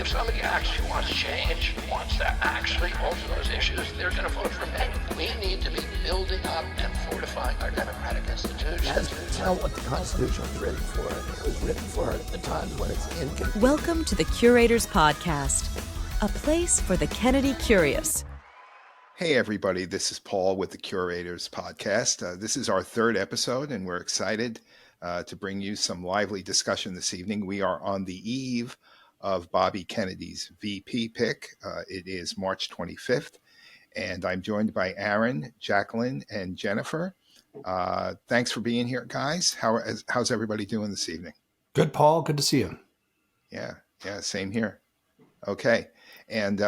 if somebody actually wants change, wants to actually alter those issues, they're going to vote for me. We need to be building up and fortifying our democratic institutions. That's not what the Constitution was written for. It was written for at the times when it's inconvenient. Welcome to the Curators Podcast, a place for the Kennedy curious. Hey everybody, this is Paul with the Curators Podcast. This is our third episode and we're excited to bring you some lively discussion this evening. We are on the eve of Bobby Kennedy's VP pick. It is March 25th and I'm joined by Aaron, Jacqueline, and Jennifer. Thanks for being here, guys. How's everybody doing this evening? Good, Paul. Good to see you. Yeah, same here. Okay. And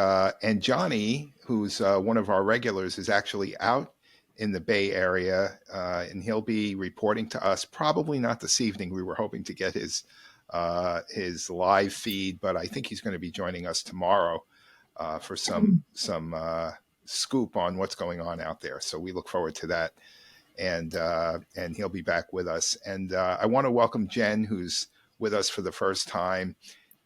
Johnny, who's one of our regulars, is actually out in the Bay Area, and he'll be reporting to us probably not this evening. We were hoping to get his live feed, but I think he's going to be joining us tomorrow for some scoop on what's going on out there. So we look forward to that, and he'll be back with us. And I want to welcome Jen, who's with us for the first time.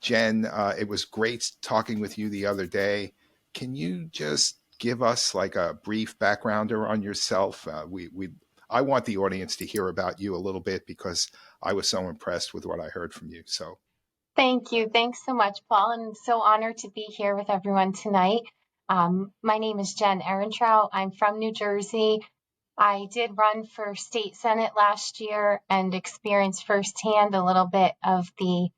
Jen, it was great talking with you the other day. Can you just give us like a brief backgrounder on yourself? I want the audience to hear about you a little bit because I was so impressed with what I heard from you. So, thank you. Thanks so much, Paul. I'm so honored to be here with everyone tonight. My name is Jen Ehrentraut. I'm from New Jersey. I did run for state senate last year and experienced firsthand a little bit of the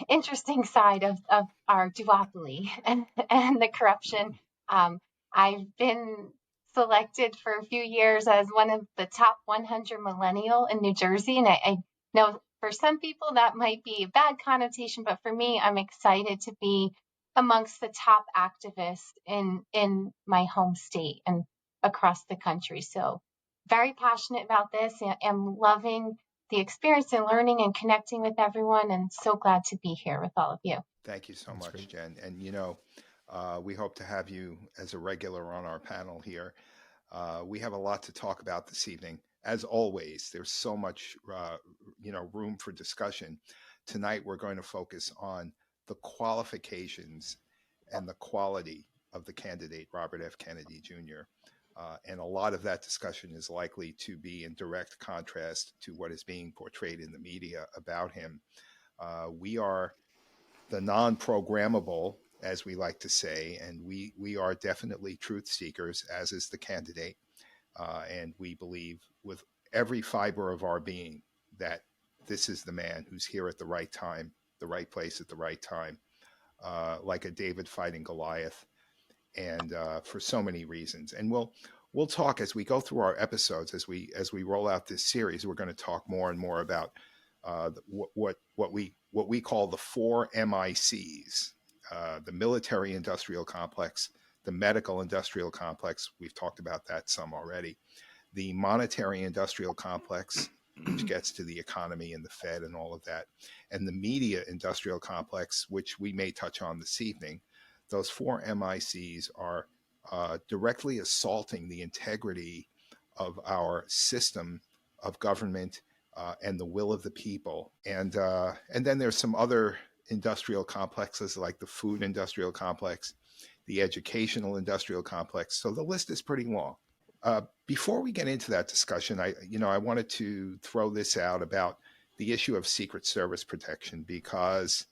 interesting side of our duopoly and the corruption. I've been selected for a few years as one of the top 100 millennial in New Jersey. And I know for some people that might be a bad connotation, but for me, I'm excited to be amongst the top activists in my home state and across the country. So very passionate about this. I'm loving the experience and learning and connecting with everyone, and so glad to be here with all of you. Thank you so That's much, great. Jen. And we hope to have you as a regular on our panel here. We have a lot to talk about this evening. As always, there's so much room for discussion. Tonight, we're going to focus on the qualifications and the quality of the candidate, Robert F. Kennedy Jr. And a lot of that discussion is likely to be in direct contrast to what is being portrayed in the media about him. We are the non-programmable, as we like to say, and we are definitely truth seekers, as is the candidate. And we believe with every fiber of our being that this is the man who's here at the right time, the right place at the right time, like a David fighting Goliath. And for so many reasons. And we'll talk as we go through our episodes, as we roll out this series. We're going to talk more and more about what we call the four MICs: the military-industrial complex, the medical-industrial complex. We've talked about that some already. The monetary-industrial complex, which gets to the economy and the Fed and all of that, and the media-industrial complex, which we may touch on this evening. Those four MICs are directly assaulting the integrity of our system of government and the will of the people. And then there's some other industrial complexes like the food industrial complex, the educational industrial complex. So the list is pretty long. Before we get into that discussion, I wanted to throw this out about the issue of Secret Service protection, because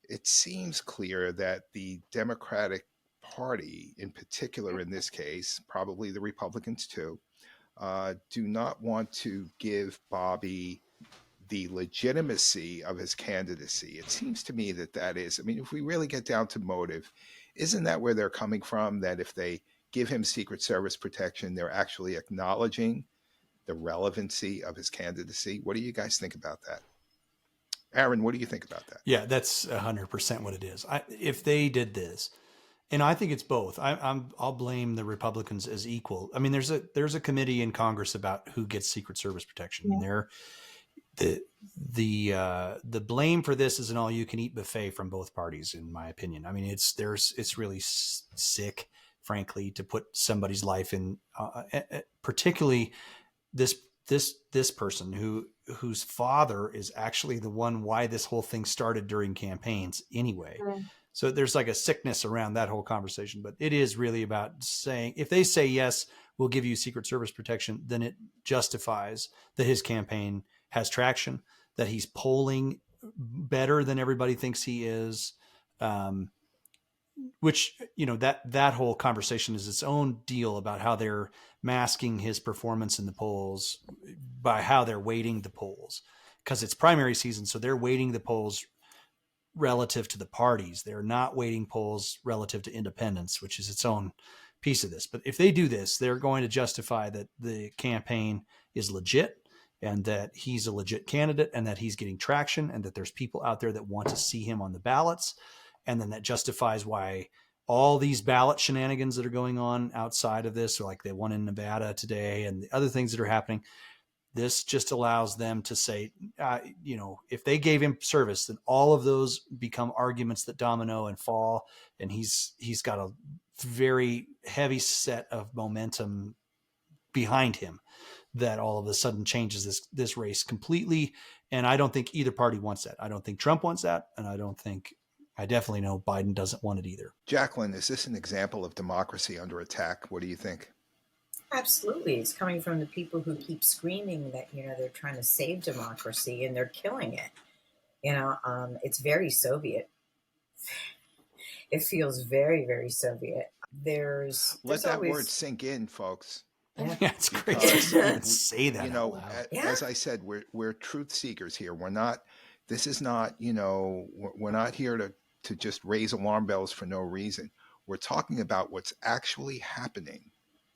it seems clear that the Democratic Party, in particular in this case, probably the Republicans too, do not want to give Bobby the legitimacy of his candidacy. It seems to me that is, if we really get down to motive, isn't that where they're coming from? That if they give him Secret Service protection, they're actually acknowledging the relevancy of his candidacy. What do you guys think about that? Aaron, what do you think about that? Yeah, that's 100% what it is. If they did this, and I think it's both. I'll blame the Republicans as equal. There's a committee in Congress about who gets Secret Service protection. Yeah. And the blame for this is an all-you-can-eat buffet from both parties, in my opinion. It's really sick, frankly, to put somebody's life in, particularly this this person whose father is actually the one why this whole thing started during campaigns anyway. Mm. So there's like a sickness around that whole conversation, but it is really about saying, if they say, yes, we'll give you Secret Service protection, then it justifies that his campaign has traction, that he's polling better than everybody thinks he is. Which, that whole conversation is its own deal about how they're masking his performance in the polls by how they're weighting the polls, because it's primary season. So they're weighting the polls relative to the parties. They're not weighting polls relative to independents, which is its own piece of this. But if they do this, they're going to justify that the campaign is legit and that he's a legit candidate and that he's getting traction and that there's people out there that want to see him on the ballots. And then that justifies why all these ballot shenanigans that are going on outside of this, or like the one in Nevada today and the other things that are happening, this just allows them to say, if they gave him service, then all of those become arguments that domino and fall. And he's got a very heavy set of momentum behind him that all of a sudden changes this race completely. And I don't think either party wants that. I don't think Trump wants that. And I definitely know Biden doesn't want it either. Jacqueline, is this an example of democracy under attack? What do you think? Absolutely. It's coming from the people who keep screaming that, they're trying to save democracy and they're killing it. It's very Soviet. It feels very, very Soviet. Let that word sink in, folks. Yeah, it's crazy to say that. As I said, we're truth seekers here. We're not here to just raise alarm bells for no reason. We're talking about what's actually happening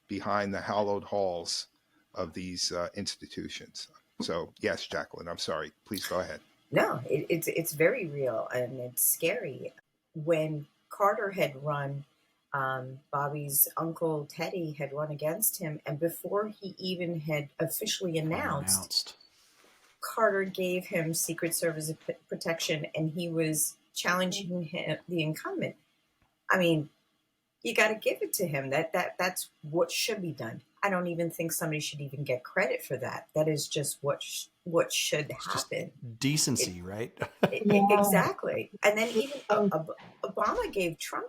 behind the hallowed halls of these institutions. So yes, Jacqueline, I'm sorry. Please go ahead. No, it's very real and it's scary. When Carter had run, Bobby's uncle Teddy had run against him, and before he even had officially announced, Carter gave him Secret Service protection, and he was challenging him, the incumbent. I mean, you got to give it to him. That's what should be done. I don't even think somebody should even get credit for that. That is just what should happen. Decency, right? Exactly. And then even Obama gave Trump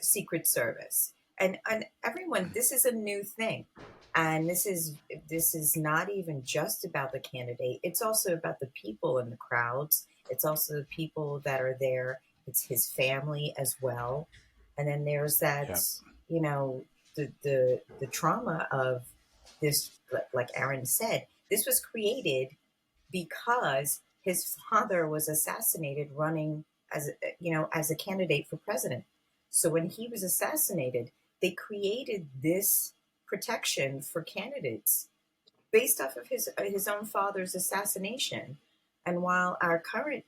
Secret Service, and everyone. This is a new thing. And this is not even just about the candidate. It's also about the people in the crowds. It's also the people that are there. It's his family as well. And then there's that, the trauma of this, like Aaron said, this was created because his father was assassinated running as a candidate for president. So when he was assassinated, they created this protection for candidates based off of his own father's assassination. And while our current,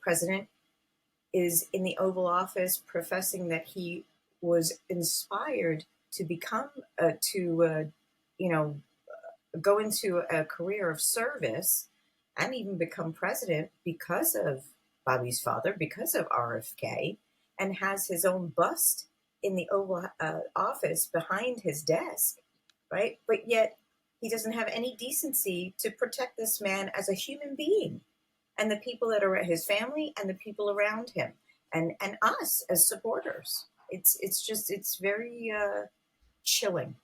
president is in the Oval Office professing that he was inspired to become, go into a career of service and even become president because of Bobby's father, because of RFK, and has his own bust in the Oval Office behind his desk, right? But yet he doesn't have any decency to protect this man as a human being and the people that are his family and the people around him and us as supporters. It's very chilling.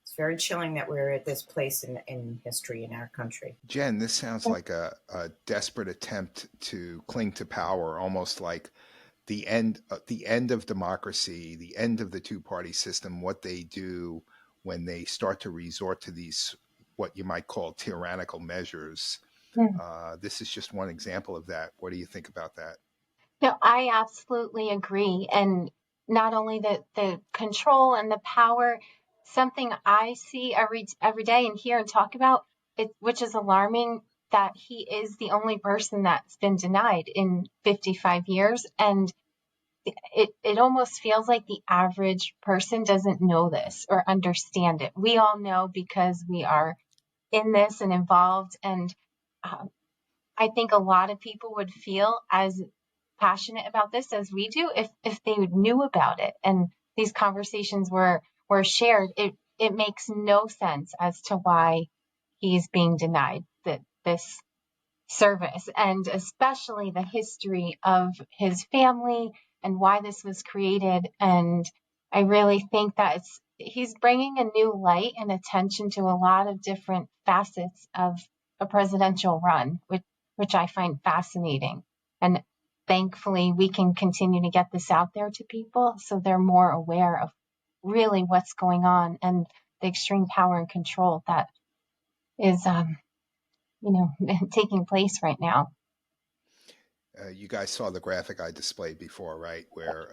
It's very chilling that we're at this place in history in our country. Jen, this sounds like a desperate attempt to cling to power, almost like the end of democracy, the end of the two-party system, what they do when they start to resort to these, what you might call tyrannical measures. This is just one example of that. What do you think about that? No, I absolutely agree. And not only the control and the power, something I see every day and hear and talk about, which is alarming, that he is the only person that's been denied in 55 years. And it almost feels like the average person doesn't know this or understand it. We all know because we are in this and involved. And I think a lot of people would feel as passionate about this as we do if they knew about it and these conversations were shared. It makes no sense as to why he's being denied this service, and especially the history of his family and why this was created. And I really think that he's bringing a new light and attention to a lot of different facets of a presidential run, which I find fascinating. And thankfully, we can continue to get this out there to people so they're more aware of really what's going on and the extreme power and control that is taking place right now. You guys saw the graphic I displayed before, right? Where,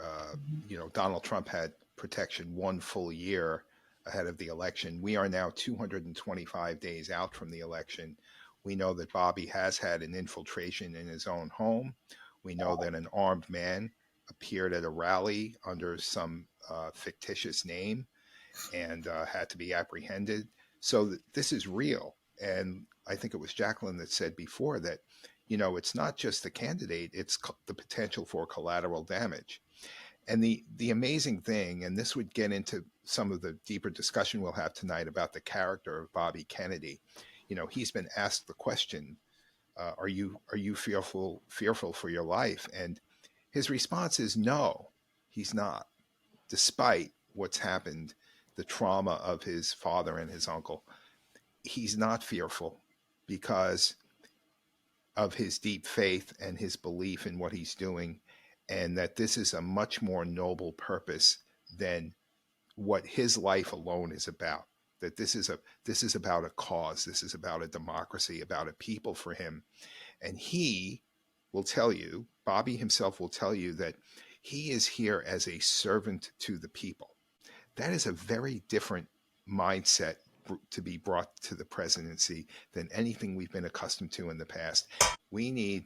Donald Trump had protection 1 full year ahead of the election. We are now 225 days out from the election. We know that Bobby has had an infiltration in his own home. We know that an armed man appeared at a rally under some fictitious name and had to be apprehended. So this is real. And I think it was Jacqueline that said before that, it's not just the candidate, it's the potential for collateral damage. And the amazing thing, and this would get into some of the deeper discussion we'll have tonight about the character of Bobby Kennedy. He's been asked the question, are you fearful for your life? And his response is no, he's not, despite what's happened, the trauma of his father and his uncle. He's not fearful because of his deep faith and his belief in what he's doing, and that this is a much more noble purpose than what his life alone is about. That this is about a cause. This is about a democracy, about a people for him. And he will tell you, Bobby himself will tell you, that he is here as a servant to the people. That is a very different mindset to be brought to the presidency than anything we've been accustomed to in the past. We need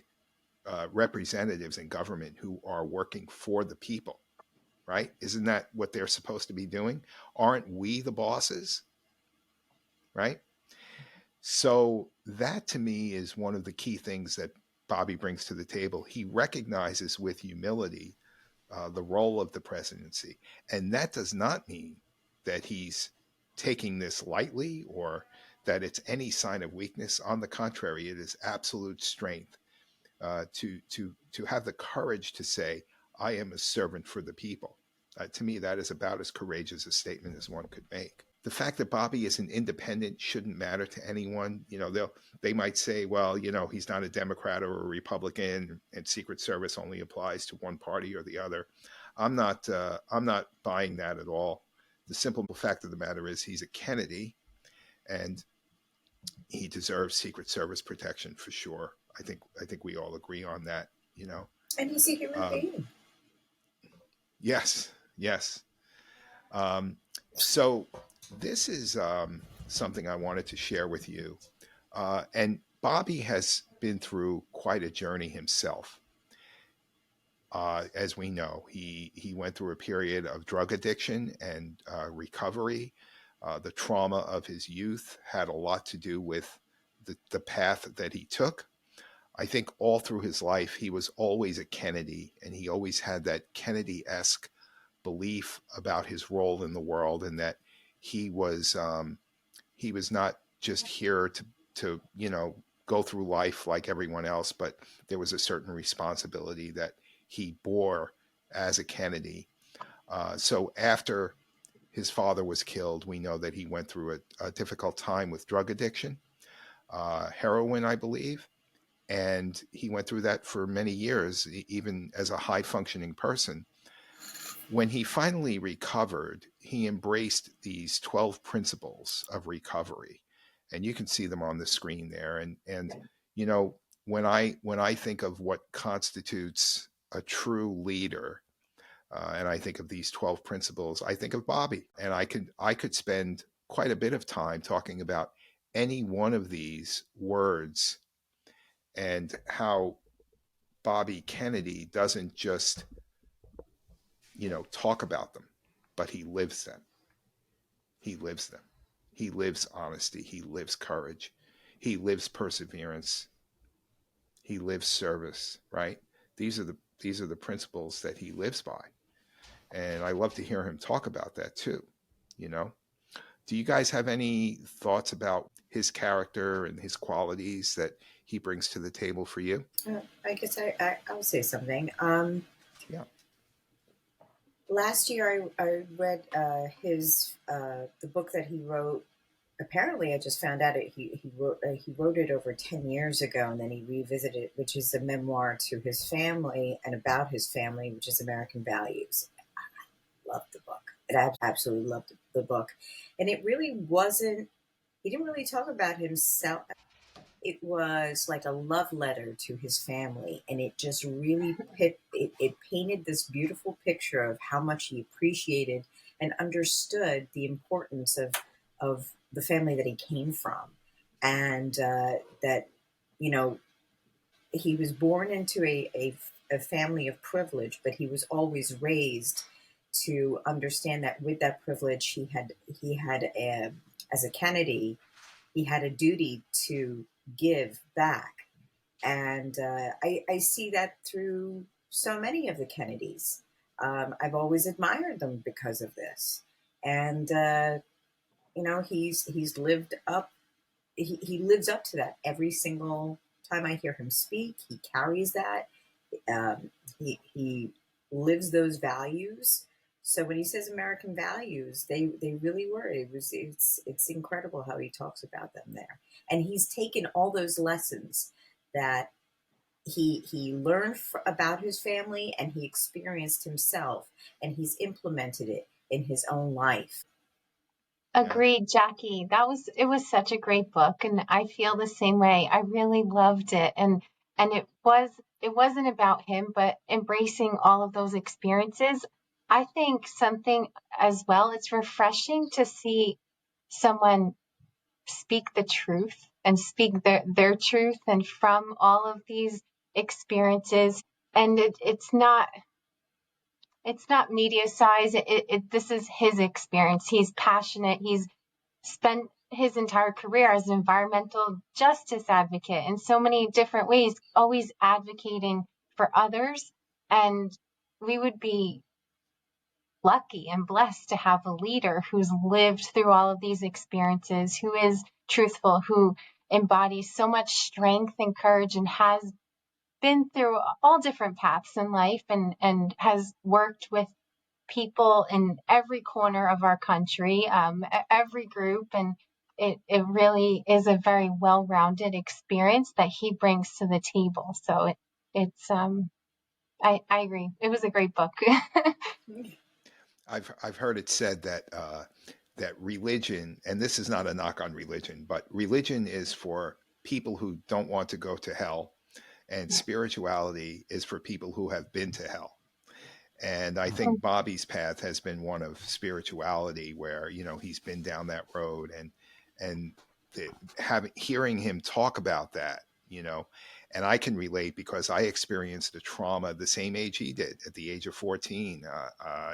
representatives in government who are working for the people, right? Isn't that what they're supposed to be doing? Aren't we the bosses, right? So that to me is one of the key things that Bobby brings to the table. He recognizes with humility the role of the presidency. And that does not mean that he's taking this lightly or that it's any sign of weakness. On the contrary, it is absolute strength to have the courage to say, I am a servant for the people. To me, that is about as courageous a statement as one could make. The fact that Bobby is an independent shouldn't matter to anyone. They might say, well, he's not a Democrat or a Republican, and Secret Service only applies to one party or the other. I'm not buying that at all. The simple fact of the matter is he's a Kennedy, and he deserves Secret Service protection for sure. I think we all agree on that. And he's a human being. Yes. So this is something I wanted to share with you. And Bobby has been through quite a journey himself. As we know, he went through a period of drug addiction and recovery. The trauma of his youth had a lot to do with the path that he took. I think all through his life, he was always a Kennedy, and he always had that Kennedy-esque belief about his role in the world, and that he was not just here to go through life like everyone else, but there was a certain responsibility that he bore as a Kennedy. So after his father was killed, we know that he went through a difficult time with drug addiction, heroin, I believe. And he went through that for many years, even as a high-functioning person. When he finally recovered, he embraced these 12 principles of recovery. And you can see them on the screen there. And when I think of what constitutes a true leader, and I think of these 12 principles, I think of Bobby. And I could spend quite a bit of time talking about any one of these words and how Bobby Kennedy doesn't just, talk about them, but he lives them. He lives them. He lives honesty. He lives courage. He lives perseverance. He lives service, right? These are the principles that he lives by. And I love to hear him talk about that too, Do you guys have any thoughts about his character and his qualities that he brings to the table for you? I guess I'll say something. Yeah. Last year, I read the book that he wrote. Apparently, I just found out he wrote it over 10 years ago, and then he revisited it, which is a memoir to his family and about his family, which is American Values. I loved the book. I absolutely loved the book, and it really wasn't. He didn't really talk about himself. It was like a love letter to his family, and it just really it painted this beautiful picture of how much he appreciated and understood the importance of the family that he came from, and that, you know, he was born into a family of privilege, but he was always raised to understand that with that privilege as a Kennedy, he had a duty to give back. And I see that through so many of the Kennedys. I've always admired them because of this. And, he's lived up, he lives up to that every single time I hear him speak. He carries that. He lives those values. So when he says American values, they really were. It's incredible how he talks about them there, and he's taken all those lessons that he learned about his family and he experienced himself, and he's implemented it in his own life. Agreed, Jackie. It was such a great book, and I feel the same way. I really loved it, and it wasn't about him, but embracing all of those experiences. I think something as well, it's refreshing to see someone speak the truth and speak their truth and from all of these experiences. And it's not media size. This is his experience. He's passionate. He's spent his entire career as an environmental justice advocate in so many different ways, always advocating for others. And we would be lucky and blessed to have a leader who's lived through all of these experiences, who is truthful, who embodies so much strength and courage, and has been through all different paths in life, and has worked with people in every corner of our country, every group. And it really is a very well-rounded experience that he brings to the table. So I agree. It was a great book. I've heard it said that that religion, and this is not a knock on religion, but religion is for people who don't want to go to hell, and spirituality is for people who have been to hell. And I think Bobby's path has been one of spirituality, where, you know, he's been down that road, and hearing him talk about that, you know, and I can relate because I experienced a trauma the same age he did, at the age of 14.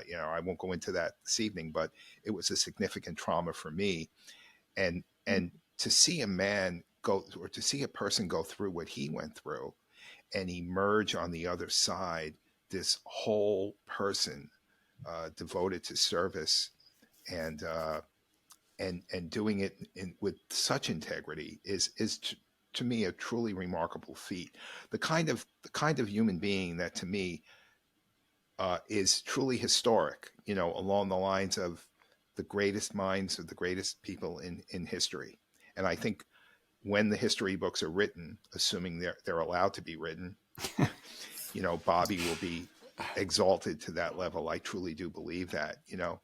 You know, I won't go into that this evening, but it was a significant trauma for me. And to see a man or to see a person go through what he went through and emerge on the other side, this whole person devoted to service and doing it with such integrity is to me a truly remarkable feat. The kind of human being that to me is truly historic, you know, along the lines of the greatest minds of the greatest people in history. And I think when the history books are written, assuming they're allowed to be written, you know, Bobby will be exalted to that level. I truly do believe that, you know.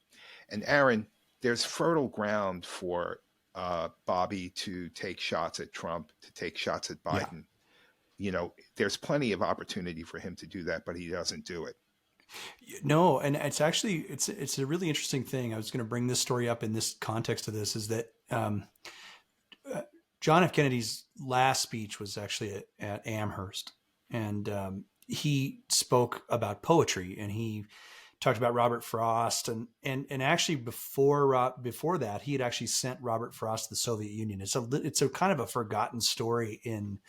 And Aaron, there's fertile ground for Bobby to take shots at Trump, to take shots at Biden. Yeah. You know, there's plenty of opportunity for him to do that, but he doesn't do it. No, and it's actually it's a really interesting thing. I was going to bring this story up in this context of this, is that John F. Kennedy's last speech was actually at Amherst, and he spoke about poetry, and he talked about Robert Frost, and actually before that, he had actually sent Robert Frost to the Soviet Union. It's a kind of a forgotten story in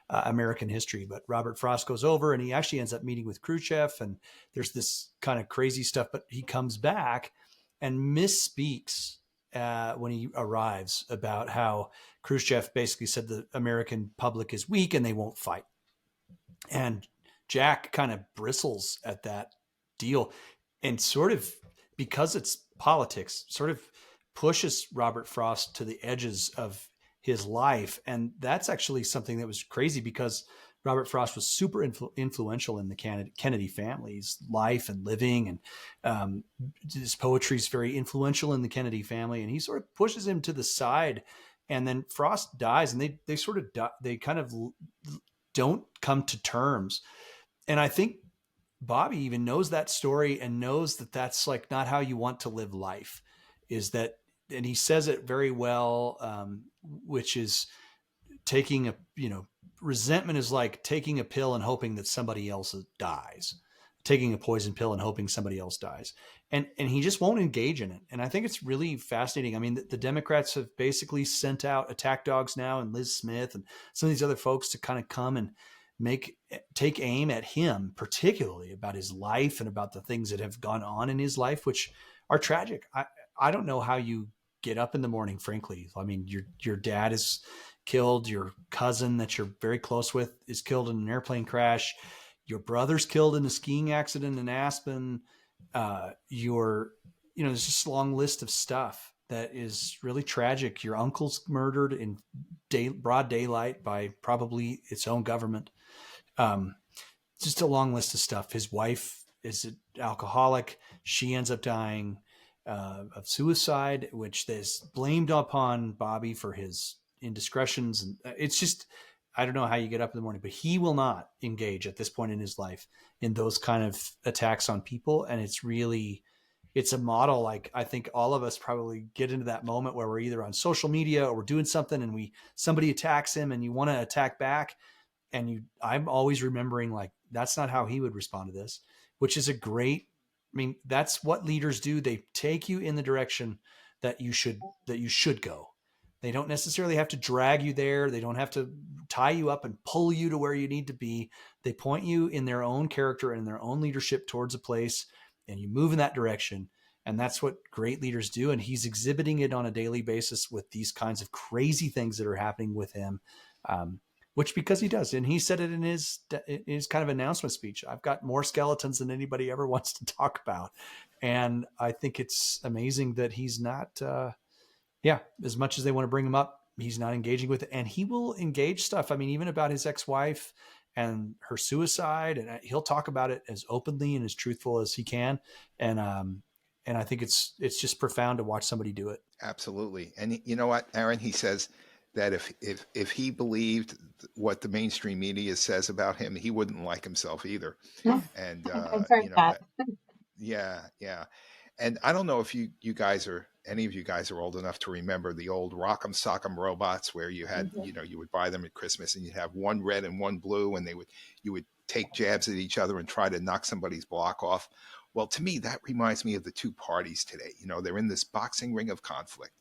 American history, but Robert Frost goes over and he actually ends up meeting with Khrushchev, and there's this kind of crazy stuff, but he comes back and misspeaks when he arrives about how Khrushchev basically said the American public is weak and they won't fight. And Jack kind of bristles at that deal and sort of, because it's politics, sort of pushes Robert Frost to the edges of his life. And that's actually something that was crazy because Robert Frost was super influential in the Kennedy family's life and living. And his poetry is very influential in the Kennedy family. And he sort of pushes him to the side. And then Frost dies, and they sort of die, they kind of don't come to terms. And I think Bobby even knows that story and knows that that's like not how you want to live life, is that, and he says it very well, which is taking resentment is like taking a pill and hoping that somebody else dies, taking a poison pill and hoping somebody else dies. And he just won't engage in it. And I think it's really fascinating. I mean, the Democrats have basically sent out attack dogs now, and Liz Smith and some of these other folks to kind of come and take aim at him, particularly about his life and about the things that have gone on in his life, which are tragic. I don't know how you get up in the morning, frankly. I mean, your dad is killed, your cousin that you're very close with is killed in an airplane crash, your brother's killed in a skiing accident in Aspen. There's just a long list of stuff that is really tragic. Your uncle's murdered in broad daylight by probably its own government. Just a long list of stuff. His wife is an alcoholic. She ends up dying of suicide, which is blamed upon Bobby for his indiscretions. And it's just, I don't know how you get up in the morning, but he will not engage at this point in his life in those kind of attacks on people. And it's a model. Like, I think all of us probably get into that moment where we're either on social media or we're doing something and somebody attacks him and you want to attack back. And I'm always remembering, like, that's not how he would respond to this, which is that's what leaders do. They take you in the direction that you should go. They don't necessarily have to drag you there. They don't have to tie you up and pull you to where you need to be. They point you in their own character and their own leadership towards a place, and you move in that direction. And that's what great leaders do. And he's exhibiting it on a daily basis with these kinds of crazy things that are happening with him, which because he does. And he said it in his kind of announcement speech. I've got more skeletons than anybody ever wants to talk about. And I think it's amazing that he's not, as much as they want to bring him up, he's not engaging with it. And he will engage stuff. I mean, even about his ex-wife and her suicide, and he'll talk about it as openly and as truthful as he can. And I think it's just profound to watch somebody do it. Absolutely. And you know what, Aaron, he says that if he believed what the mainstream media says about him, he wouldn't like himself either. And I've heard that. Yeah. And I don't know if any of you guys are old enough to remember the old Rock'em Sock'em robots where you had, you would buy them at Christmas and you'd have one red and one blue, and you would take jabs at each other and try to knock somebody's block off. Well, to me, that reminds me of the two parties today. They're in this boxing ring of conflict.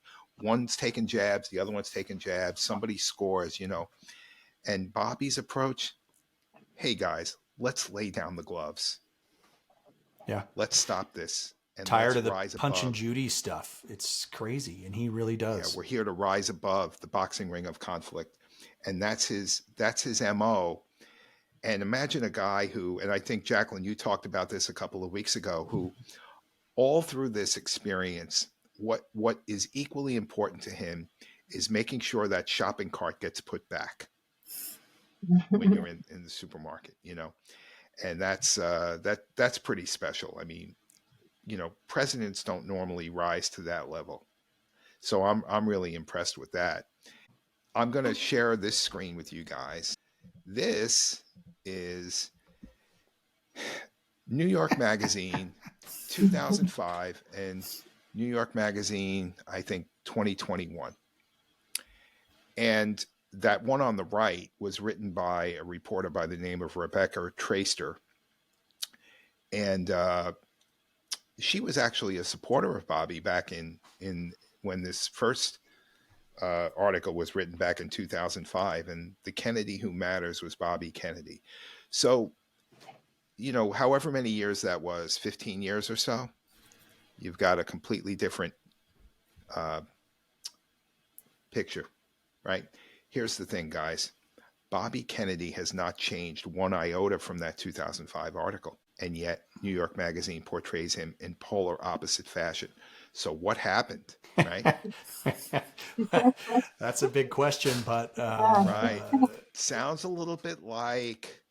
One's taking jabs, the other one's taking jabs. Somebody scores, And Bobby's approach, hey guys, let's lay down the gloves. Yeah. Let's stop this. And tired of the Punch and Judy stuff. It's crazy. And he really does. Yeah, we're here to rise above the boxing ring of conflict. And that's his MO. And imagine a guy who, and I think, Jacqueline, you talked about this a couple of weeks ago, who all through this experience, what is equally important to him is making sure that shopping cart gets put back when you're in the supermarket, and that's pretty special. I mean, presidents don't normally rise to that level. So I'm really impressed with that. I'm going to share this screen with you guys. This is New York Magazine 2005 and New York Magazine, I think 2021. And that one on the right was written by a reporter by the name of Rebecca Traister. And she was actually a supporter of Bobby back in when this first article was written back in 2005. And the Kennedy who matters was Bobby Kennedy. So, however many years that was, 15 years or so, you've got a completely different uh, picture, right? Here's the thing, guys. Bobby Kennedy has not changed one iota from that 2005 article. And yet New York Magazine portrays him in polar opposite fashion. So what happened, right? That's a big question, but right. Sounds a little bit like,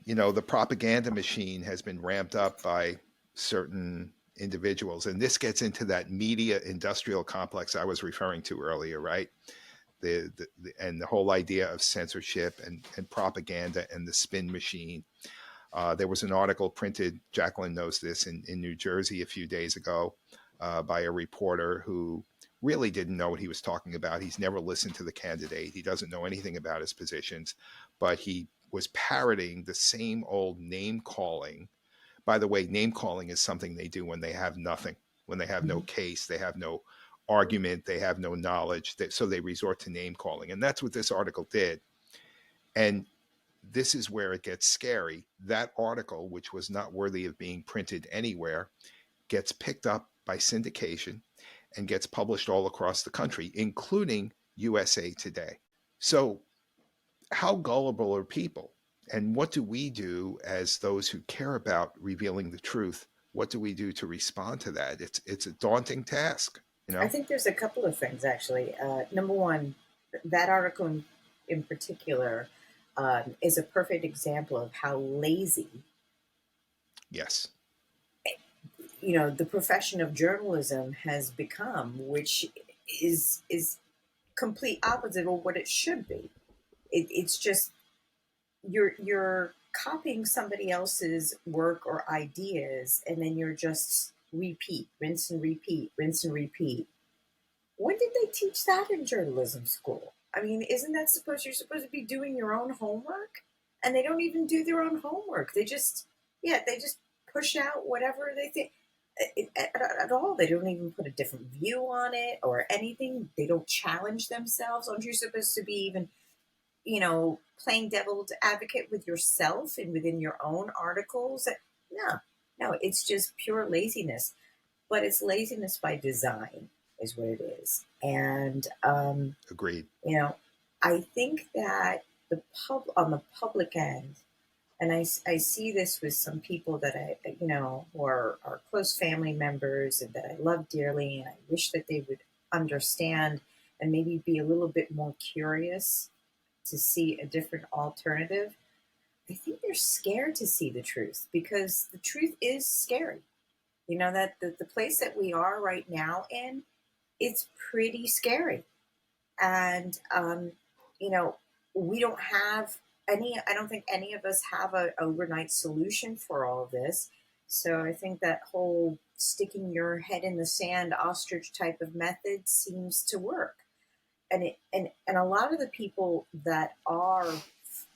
the propaganda machine has been ramped up by certain individuals. And this gets into that media industrial complex I was referring to earlier, right? And the whole idea of censorship and propaganda and the spin machine. There was an article printed, Jacqueline knows this, in New Jersey a few days ago by a reporter who really didn't know what he was talking about. He's never listened to the candidate. He doesn't know anything about his positions, but he was parroting the same old name calling. By the way, name calling is something they do when they have nothing, when they have no case, they have no argument, they have no knowledge, so they resort to name calling. And that's what this article did. And this is where it gets scary. That article, which was not worthy of being printed anywhere, gets picked up by syndication and gets published all across the country, including USA Today. So how gullible are people? And what do we do as those who care about revealing the truth? What do we do to respond to that? It's a daunting task. I think there's a couple of things, actually. Number one, that article in particular is a perfect example of how lazy, yes, the profession of journalism has become, which is complete opposite of what it should be. It's just you're copying somebody else's work or ideas, and then you're just repeat, rinse and repeat, rinse and repeat. When did they teach that in journalism school? I mean, isn't that you're supposed to be doing your own homework? And they don't even do their own homework. They just push out whatever they think at all. They don't even put a different view on it or anything. They don't challenge themselves. Aren't you supposed to be even, playing devil's advocate with yourself and within your own articles? No, it's just pure laziness. But it's laziness by design is what it is. And agreed. I think that on the public end, and I see this with some people that I who are close family members and that I love dearly, and I wish that they would understand and maybe be a little bit more curious to see a different alternative. I think they're scared to see the truth because the truth is scary. That the place that we are right now in, it's pretty scary. And, we don't have I don't think any of us have an overnight solution for all of this. So I think that whole sticking your head in the sand, ostrich type of method seems to work. And a lot of the people that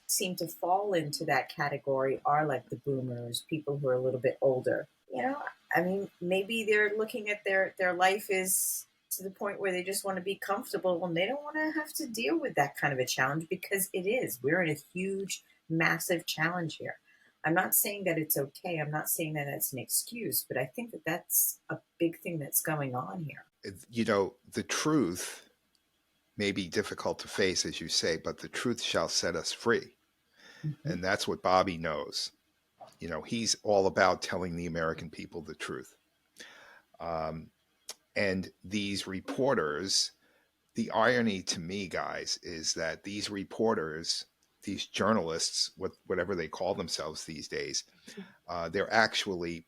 seem to fall into that category are like the boomers, people who are a little bit older. I mean, maybe they're looking at their life is to the point where they just want to be comfortable and they don't want to have to deal with that kind of a challenge because it is. We're in a huge, massive challenge here. I'm not saying that it's okay. I'm not saying that that's an excuse, but I think that that's a big thing that's going on here. The truth may be difficult to face, as you say, but the truth shall set us free. Mm-hmm. And that's what Bobby knows. He's all about telling the American people the truth. And these reporters, the irony to me, guys, is that these reporters, these journalists, whatever they call themselves these days, they're actually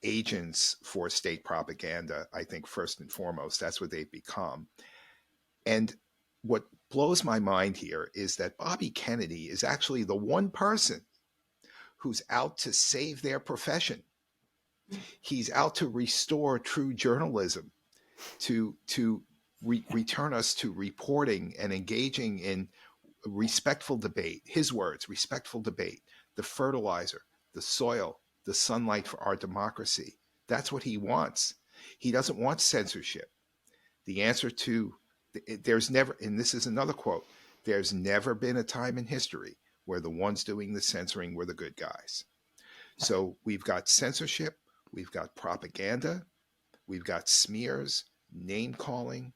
agents for state propaganda, I think, first and foremost. That's what they've become. And what blows my mind here is that Bobby Kennedy is actually the one person who's out to save their profession. He's out to restore true journalism, to return us to reporting and engaging in respectful debate. His words, respectful debate, the fertilizer, the soil, the sunlight for our democracy. That's what he wants. He doesn't want censorship. The answer to, there's never, and this is another quote, there's never been a time in history where the ones doing the censoring were the good guys. So we've got censorship, we've got propaganda, we've got smears, name calling,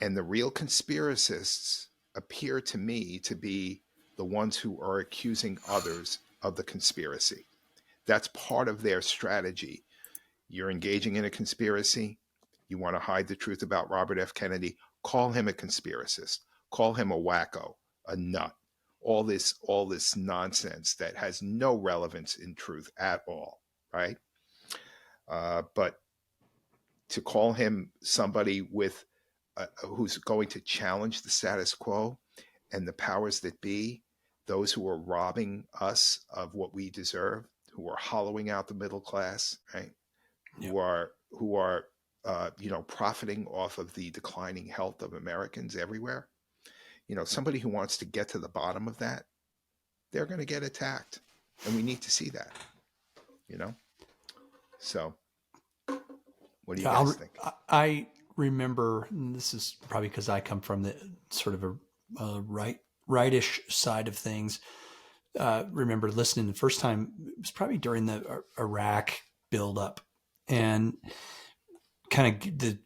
and the real conspiracists appear to me to be the ones who are accusing others of the conspiracy. That's part of their strategy. You're engaging in a conspiracy. You want to hide the truth about Robert F. Kennedy. Call him a conspiracist. Call him a wacko, a nut. All this nonsense that has no relevance in truth at all, right? But to call him somebody with who's going to challenge the status quo and the powers that be, those who are robbing us of what we deserve, who are hollowing out the middle class, right? Yep. Who are profiting off of the declining health of Americans everywhere. Somebody who wants to get to the bottom of that, they're going to get attacked, and we need to see that. So what do you guys think? I remember, and this is probably because I come from the sort of a rightish side of things. Remember listening the first time, it was probably during the Iraq buildup, and kind of the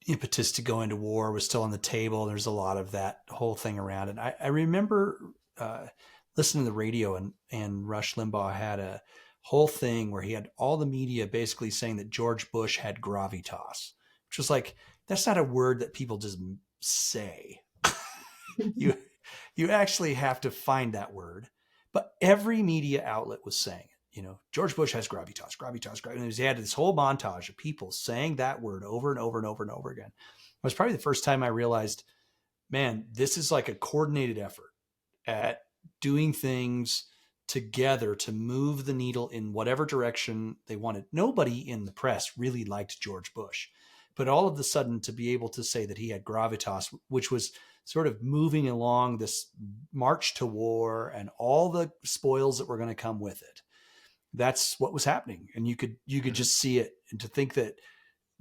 impetus to go into war was still on the table. There's a lot of that whole thing around it. I remember listening to the radio, and Rush Limbaugh had a whole thing where he had all the media basically saying that George Bush had gravitas, which was like, that's not a word that people just say. You actually have to find that word. But every media outlet was saying it. George Bush has gravitas. And he had this whole montage of people saying that word over and over and over and over again. It was probably the first time I realized, man, this is like a coordinated effort at doing things together to move the needle in whatever direction they wanted. Nobody in the press really liked George Bush, but all of a sudden to be able to say that he had gravitas, which was sort of moving along this march to war and all the spoils that were going to come with it. That's what was happening. And you could just see it. And to think that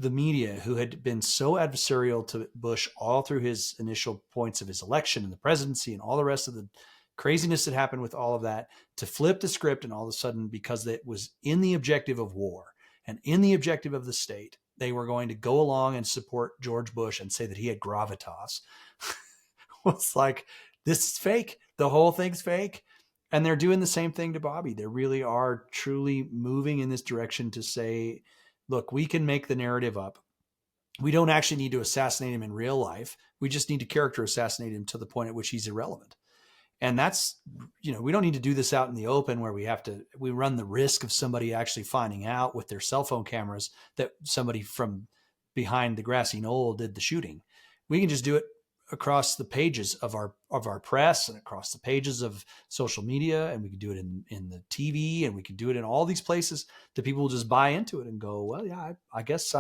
the media, who had been so adversarial to Bush all through his initial points of his election and the presidency and all the rest of the craziness that happened with all of that, to flip the script, and all of a sudden, because it was in the objective of war and in the objective of the state, they were going to go along and support George Bush and say that he had gravitas. It's like, this is fake. The whole thing's fake. And they're doing the same thing to Bobby. They really are truly moving in this direction to say, look, we can make the narrative up. We don't actually need to assassinate him in real life. We just need to character assassinate him to the point at which he's irrelevant. And that's, we don't need to do this out in the open where we run the risk of somebody actually finding out with their cell phone cameras that somebody from behind the grassy knoll did the shooting. We can just do it across the pages of our press and across the pages of social media. And we can do it in the TV, and we can do it in all these places that people will just buy into it and go, well, yeah, I guess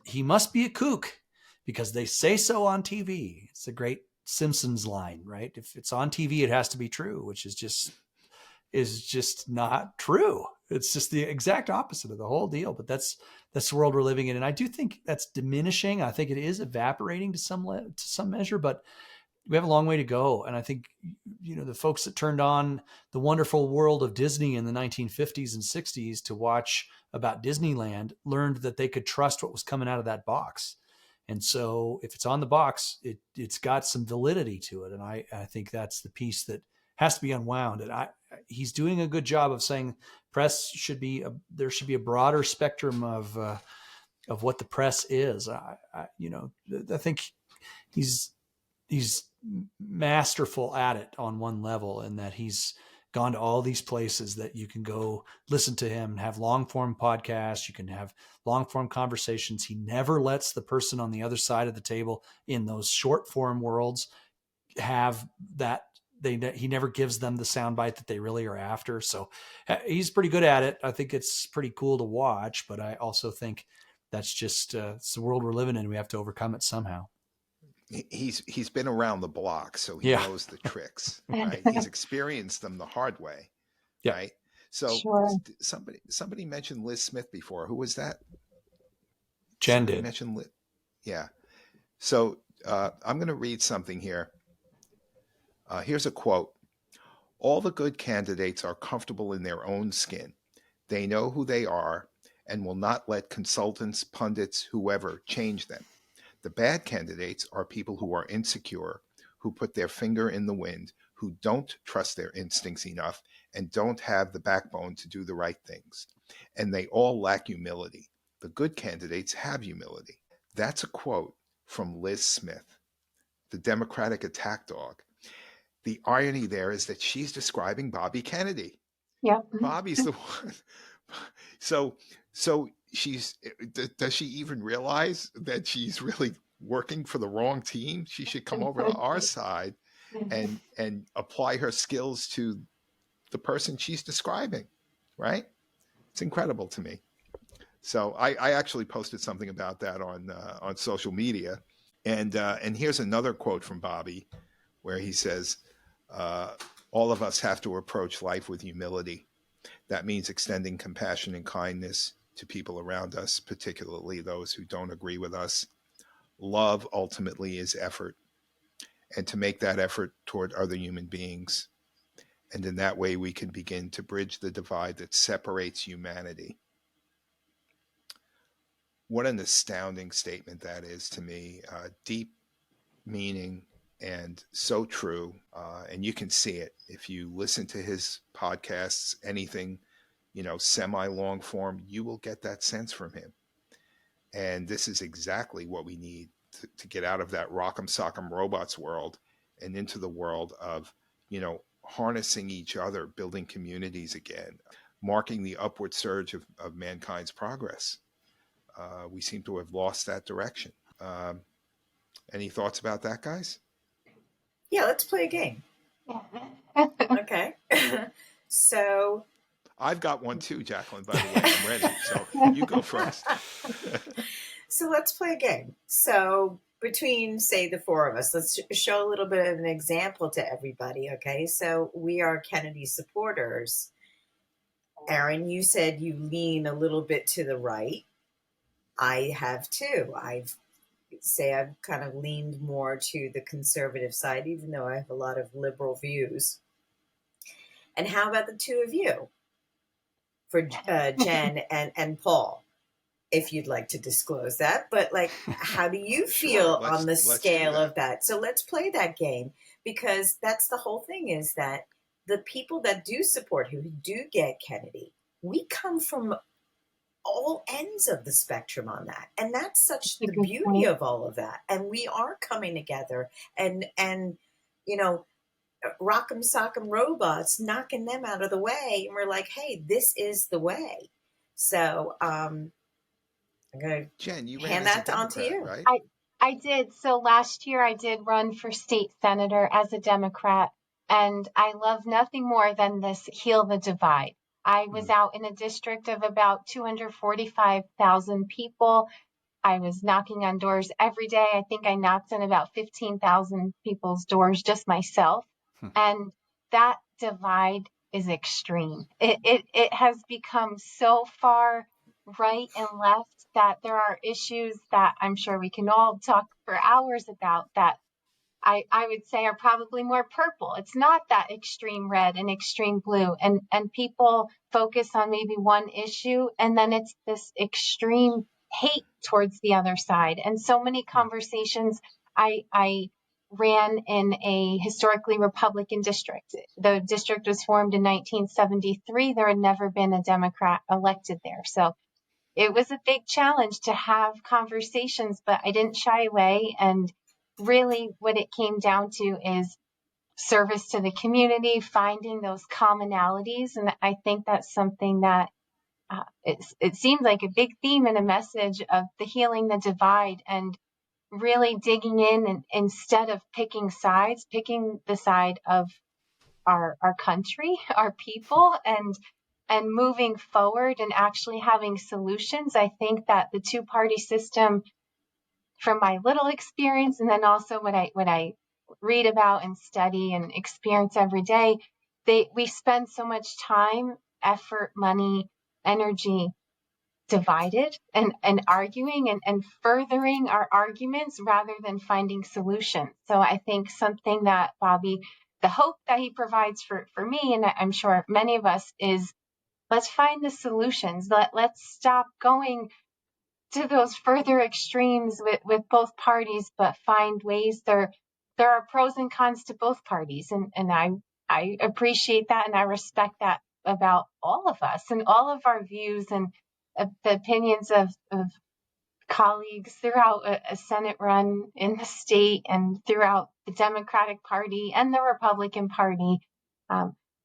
he must be a kook because they say so on TV. It's a great Simpsons line, right? If it's on TV, it has to be true, which is just not true. It's just the exact opposite of the whole deal. But that's the world we're living in, and I do think that's diminishing. I think it is evaporating to some measure, but we have a long way to go. And I think the folks that turned on the wonderful world of Disney in the 1950s and 60s to watch about Disneyland learned that they could trust what was coming out of that box. And so if it's on the box, it's got some validity to it. And I think that's the piece that has to be unwound. And he's doing a good job of saying press there should be a broader spectrum of what the press is. I think he's masterful at it on one level, in that he's gone to all these places that you can go listen to him and have long form podcasts. You can have long form conversations. He never lets the person on the other side of the table in those short form worlds have that. He never gives them the soundbite that they really are after. So he's pretty good at it. I think it's pretty cool to watch, but I also think that's just it's the world we're living in. We have to overcome it somehow. He's been around the block, so he knows the tricks, right? He's experienced them the hard way, right? So Sure. somebody mentioned Liz Smith before. Who was that? Jen did. Mention Liz. Yeah. So I'm going to read something here. Here's a quote. All the good candidates are comfortable in their own skin. They know who they are, and will not let consultants, pundits, whoever change them. The bad candidates are people who are insecure, who put their finger in the wind, who don't trust their instincts enough, and don't have the backbone to do the right things. And they all lack humility. The good candidates have humility. That's a quote from Liz Smith, the Democratic attack dog. The irony there is that she's describing Bobby Kennedy. Yeah. Bobby's the one. So does she even realize that she's really working for the wrong team? She should come over to our side and apply her skills to the person she's describing, right? It's incredible to me. So I actually posted something about that on social media, and here's another quote from Bobby, where he says, "All of us have to approach life with humility. That means extending compassion and kindness to people around us, particularly those who don't agree with us. Love ultimately is effort, and to make that effort toward other human beings. And in that way, we can begin to bridge the divide that separates humanity." What an astounding statement that is to me. Deep meaning and so true. And you can see it if you listen to his podcasts, anything, semi long form, you will get that sense from him. And this is exactly what we need to get out of that rock'em sock'em robots world and into the world of, harnessing each other, building communities again, marking the upward surge of mankind's progress. We seem to have lost that direction. Any thoughts about that, guys? Yeah, let's play a game. Okay. So I've got one too, Jacqueline, by the way. I'm ready. So you go first. So let's play a game. So between, say, the four of us, let's show a little bit of an example to everybody, okay? So we are Kennedy supporters. Aaron, you said you lean a little bit to the right. I have too. I've kind of leaned more to the conservative side, even though I have a lot of liberal views. And how about the two of you? For Jen and Paul, if you'd like to disclose that. But how do you feel on the scale of that? So let's play that game, because that's the whole thing, is that the people that do support, who do get Kennedy, we come from all ends of the spectrum on that. And that's such the beauty of all of that. And we are coming together and rock'em sock'em robots, knocking them out of the way. And we're like, hey, this is the way. So I'm going to Jen, you hand that on to you. Right? I did. So last year I did run for state senator as a Democrat, and I love nothing more than this heal the divide. I was out in a district of about 245,000 people. I was knocking on doors every day. I think I knocked on about 15,000 people's doors just myself. And that divide is extreme. It has become so far right and left that there are issues that I'm sure we can all talk for hours about that I would say are probably more purple. It's not that extreme red and extreme blue. And people focus on maybe one issue, and then it's this extreme hate towards the other side. And so many conversations, I ran in a historically Republican district. The district was formed in 1973. There had never been a Democrat elected there. So it was a big challenge to have conversations, but I didn't shy away. And really what it came down to is service to the community, finding those commonalities. And I think that's something that it seems like a big theme and a message of the healing the divide, and really digging in, and instead of picking sides, picking the side of our country, our people, and moving forward and actually having solutions. I think that the two-party system, from my little experience, and then also what I read about and study and experience every day, we spend so much time, effort, money, energy divided and arguing and furthering our arguments rather than finding solutions. So I think something that Bobby, the hope that he provides for me, and I'm sure many of us, is let's find the solutions. Let's stop going to those further extremes with both parties, but find ways. There are pros and cons to both parties, and I appreciate that, and I respect that about all of us and all of our views and the opinions of colleagues throughout a Senate run in the state and throughout the Democratic Party and the Republican Party.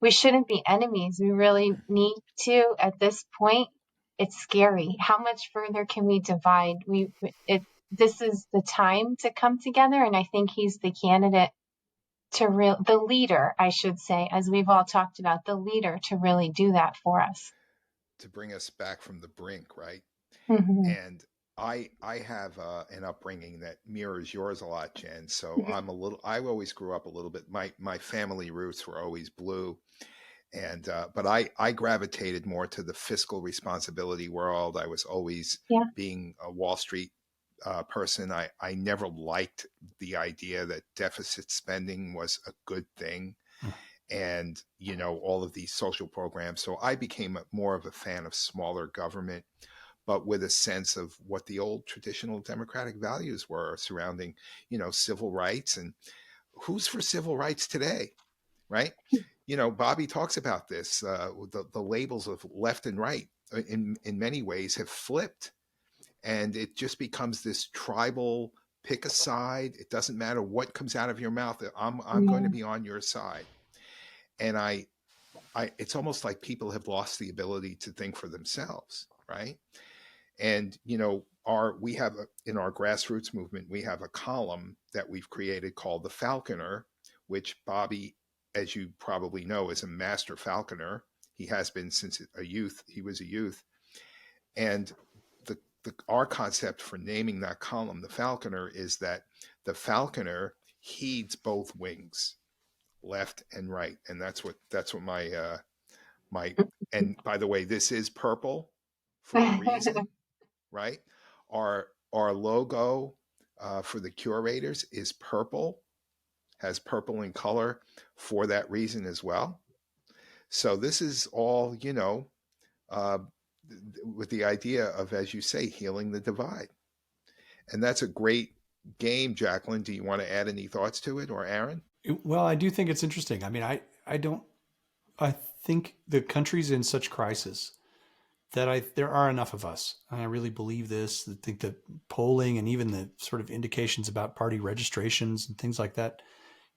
We shouldn't be enemies. We really need to, at this point. It's scary. How much further can we divide? This is the time to come together, and I think he's the candidate the leader, I should say, as we've all talked about, the leader to really do that for us. To bring us back from the brink, right? Mm-hmm. And I have an upbringing that mirrors yours a lot, Jen. So I always grew up a little bit. My family roots were always blue, and but I gravitated more to the fiscal responsibility world. I was always being a Wall Street person. I never liked the idea that deficit spending was a good thing. And, all of these social programs. So I became more of a fan of smaller government, but with a sense of what the old traditional democratic values were surrounding, civil rights. And who's for civil rights today, right? Bobby talks about this. The labels of left and right in many ways have flipped. And it just becomes this tribal pick a side. It doesn't matter what comes out of your mouth. I'm going to be on your side. And it's almost like people have lost the ability to think for themselves, right? And in our grassroots movement, we have a column that we've created called the Falconer, which Bobby, as you probably know, is a master falconer. He has been since a youth. He was a youth, and our concept for naming that column, the Falconer, is that the falconer heeds both wings, left and right. And that's what my and by the way, this is purple for a reason, right? Our logo for the Curators is purple, has purple in color for that reason as well. So this is all, with the idea of, as you say, healing the divide. And that's a great game, Jacqueline. Do you want to add any thoughts to it, or Aaron? Well, I do think it's interesting. I mean, I think the country's in such crisis that there are enough of us. I really believe this. I think that polling and even the sort of indications about party registrations and things like that,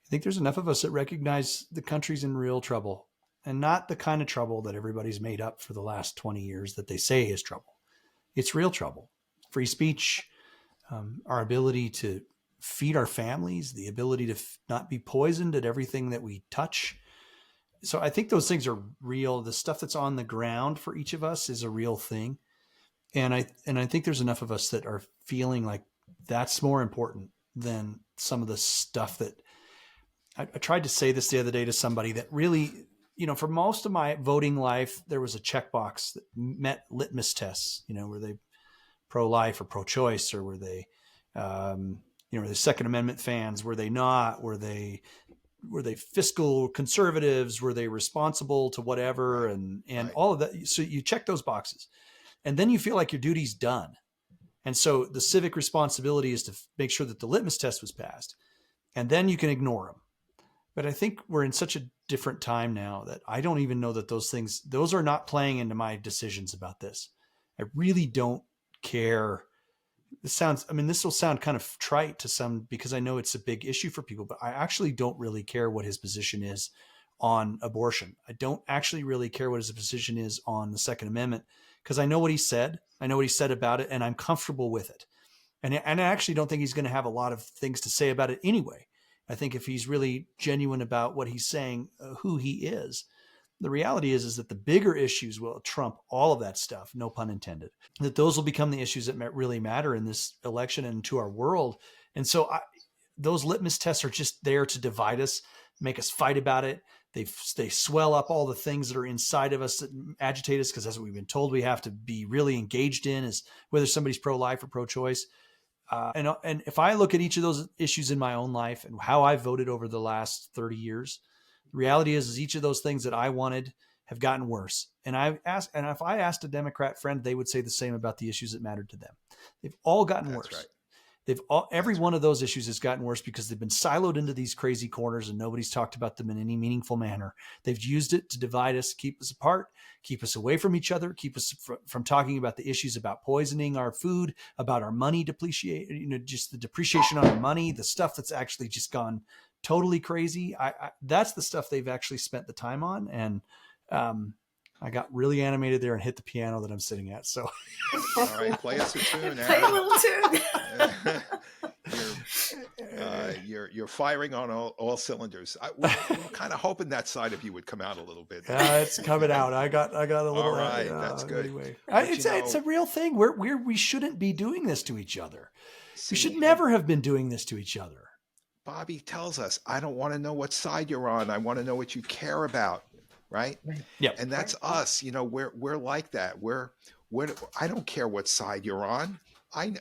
I think there's enough of us that recognize the country's in real trouble, and not the kind of trouble that everybody's made up for the last 20 years that they say is trouble. It's real trouble. Free speech, our ability to feed our families, the ability to not be poisoned at everything that we touch. So I think those things are real. The stuff that's on the ground for each of us is a real thing. And I think there's enough of us that are feeling like that's more important than some of the stuff that I tried to say this the other day to somebody that really, for most of my voting life, there was a checkbox that met litmus tests, were they pro-life or pro-choice, or were they, were they Second Amendment fans? Were they not? Were they fiscal conservatives? Were they responsible to whatever? And right. All of that. So you check those boxes, and then you feel like your duty's done. And so the civic responsibility is to make sure that the litmus test was passed, and then you can ignore them. But I think we're in such a different time now that I don't even know that those are not playing into my decisions about this. I really don't care. This will sound kind of trite to some because I know it's a big issue for people, but I actually don't really care what his position is on abortion. I don't actually really care what his position is on the Second Amendment because I know what he said. I know what he said about it, and I'm comfortable with it. And I actually don't think he's going to have a lot of things to say about it anyway. I think if he's really genuine about what he's saying, who he is, the reality is that the bigger issues will trump all of that stuff, no pun intended, that those will become the issues that really matter in this election and to our world. And so those litmus tests are just there to divide us, make us fight about it. They swell up all the things that are inside of us that agitate us, because that's what we've been told we have to be really engaged in, is whether somebody's pro-life or pro-choice. And if I look at each of those issues in my own life and how I voted over the last 30 years, the reality is each of those things that I wanted have gotten worse. And if I asked a Democrat friend, they would say the same about the issues that mattered to them. They've all gotten worse. Right. Every one of those issues has gotten worse because they've been siloed into these crazy corners and nobody's talked about them in any meaningful manner. They've used it to divide us, keep us apart, keep us away from each other, keep us from talking about the issues about poisoning our food, about our money depreciation, just the depreciation on our money, the stuff that's actually just gone totally crazy. That's the stuff they've actually spent the time on. And I got really animated there and hit the piano that I'm sitting at. So, all right, play us a tune. Play a little tune. You're firing on all cylinders. We're kind of hoping that side of you would come out a little bit. It's coming out. I got a little. All right, that's good. Anyway, it's a real thing. We shouldn't be doing this to each other. We should never have been doing this to each other. Bobby tells us, I don't want to know what side you're on. I want to know what you care about. Right. Yeah. And that's us. We're like that. I don't care what side you're on. I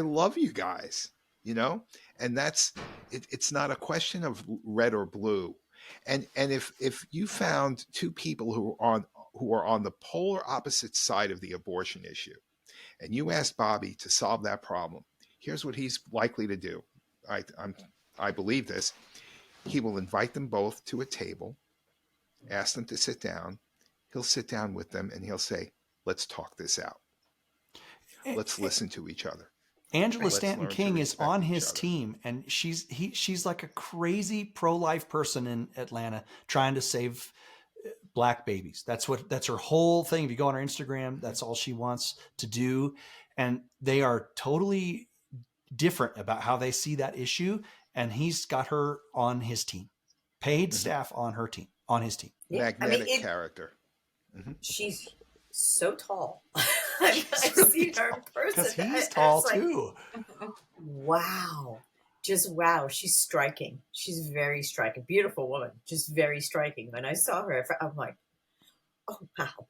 love you guys, and that's it. It's not a question of red or blue. And if you found two people who are on the polar opposite side of the abortion issue, and you asked Bobby to solve that problem, here's what he's likely to do. I believe this. He will invite them both to a table, ask them to sit down. He'll sit down with them and he'll say, let's talk this out. Let's listen to each other. Angela Stanton King is on his team, and she's like a crazy pro-life person in Atlanta trying to save black babies. That's her whole thing. If you go on her Instagram, that's all she wants to do. And they are totally different about how they see that issue. And he's got her on his team, paid staff on his team. Yeah. Magnetic character. Mm-hmm. She's so tall. I've seen her in person. Because he's tall too. Wow. Just wow. She's striking. She's very striking. Beautiful woman. Just very striking. When I saw her, I'm like, oh, wow.